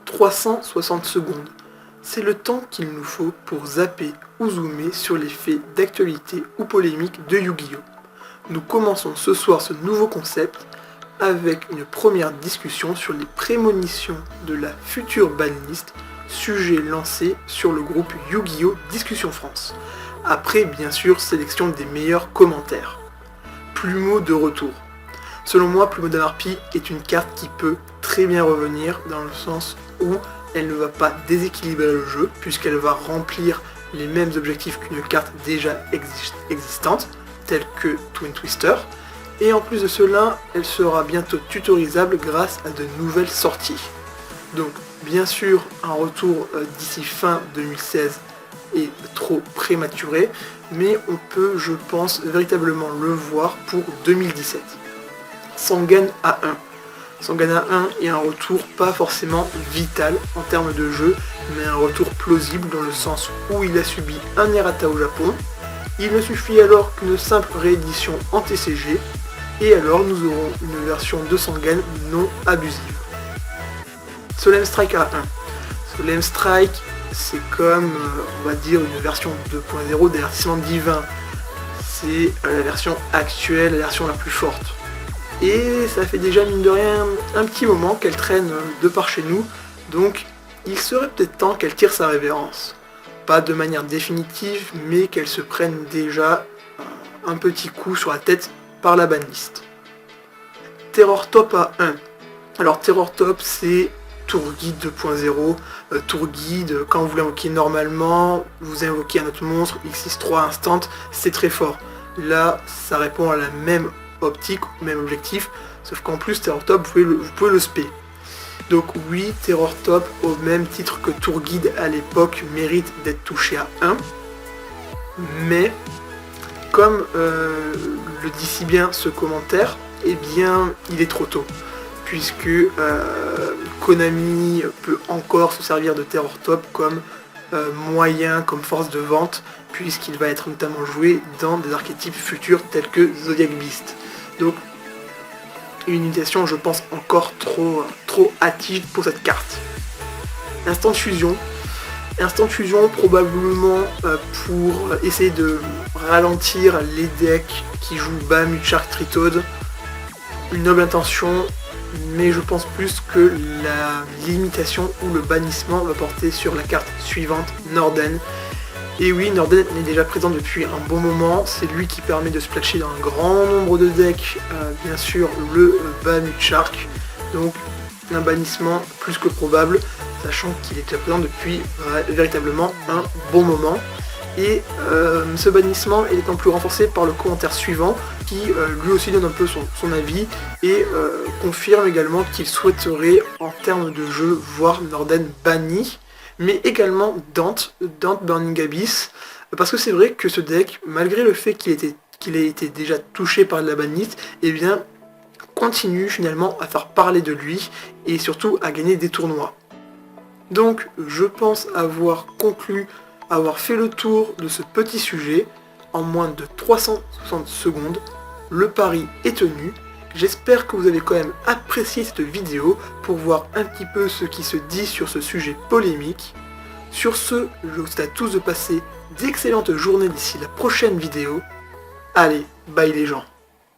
360 secondes. C'est le temps qu'il nous faut pour zapper ou zoomer sur les faits d'actualité ou polémique de Yu-Gi-Oh! Nous commençons ce soir ce nouveau concept avec une première discussion sur les prémonitions de la future banlist, sujet lancé sur le groupe Yu-Gi-Oh! Discussion France. Après, bien sûr, sélection des meilleurs commentaires. Plumeau de retour. Selon moi, Plumeau d'Amarpi est une carte qui peut très bien revenir dans le sens où elle ne va pas déséquilibrer le jeu puisqu'elle va remplir les mêmes objectifs qu'une carte déjà existante, telle que Twin Twister. Et en plus de cela, elle sera bientôt tutorisable grâce à de nouvelles sorties. Donc, bien sûr, un retour d'ici fin 2016 est trop prématuré, mais on peut, je pense, véritablement le voir pour 2017. Sangan A1. Sangan A1 est un retour pas forcément vital en termes de jeu, mais un retour plausible dans le sens où il a subi un errata au Japon. Il ne suffit alors qu'une simple réédition en TCG, et alors nous aurons une version de Sangan non abusive. Solemn Strike A1. Solemn Strike, c'est comme, on va dire, une version 2.0 d'avertissement divin. C'est la version actuelle, la version la plus forte. Et ça fait déjà, mine de rien, un petit moment qu'elle traîne de par chez nous, donc il serait peut-être temps qu'elle tire sa révérence. Pas de manière définitive, mais qu'elle se prenne déjà un petit coup sur la tête par la banlist. Terror Top A1. Alors Terror Top, c'est Tour Guide 2.0. Tour Guide, quand vous l'invoquez normalement, vous invoquez un autre monstre, X63 instant, c'est très fort. Là, ça répond à la même optique, même objectif, sauf qu'en plus Terror Top, vous pouvez le spé. Donc oui, Terror Top, au même titre que Tour Guide à l'époque, mérite d'être touché à 1, mais comme le dit si bien ce commentaire, eh bien il est trop tôt, puisque Konami peut encore se servir de Terror Top comme moyen, comme force de vente, puisqu'il va être notamment joué dans des archétypes futurs tels que Zodiac Beast. Donc une utilisation, je pense, encore trop hâtive pour cette carte. Instant fusion. Instant fusion probablement pour essayer de ralentir les decks qui jouent Bam, Shark, Tritode. Une noble intention, mais je pense plus que la limitation ou le bannissement va porter sur la carte suivante, Norden. Et oui, Norden est déjà présent depuis un bon moment, c'est lui qui permet de splasher dans un grand nombre de decks, bien sûr le Bam Shark, donc un bannissement plus que probable, sachant qu'il est déjà présent depuis véritablement un bon moment. Et ce bannissement est d'autant plus renforcé par le commentaire suivant, qui lui aussi donne un peu son avis, et confirme également qu'il souhaiterait en termes de jeu voir Norden banni, mais également Dante Burning Abyss, parce que c'est vrai que ce deck, malgré le fait qu'il ait été déjà touché par la banlist, eh bien, continue finalement à faire parler de lui, et surtout à gagner des tournois. Donc, je pense avoir conclu, avoir fait le tour de ce petit sujet, en moins de 360 secondes, le pari est tenu. J'espère que vous avez quand même apprécié cette vidéo pour voir un petit peu ce qui se dit sur ce sujet polémique. Sur ce, je vous souhaite à tous de passer d'excellentes journées d'ici la prochaine vidéo. Allez, bye les gens.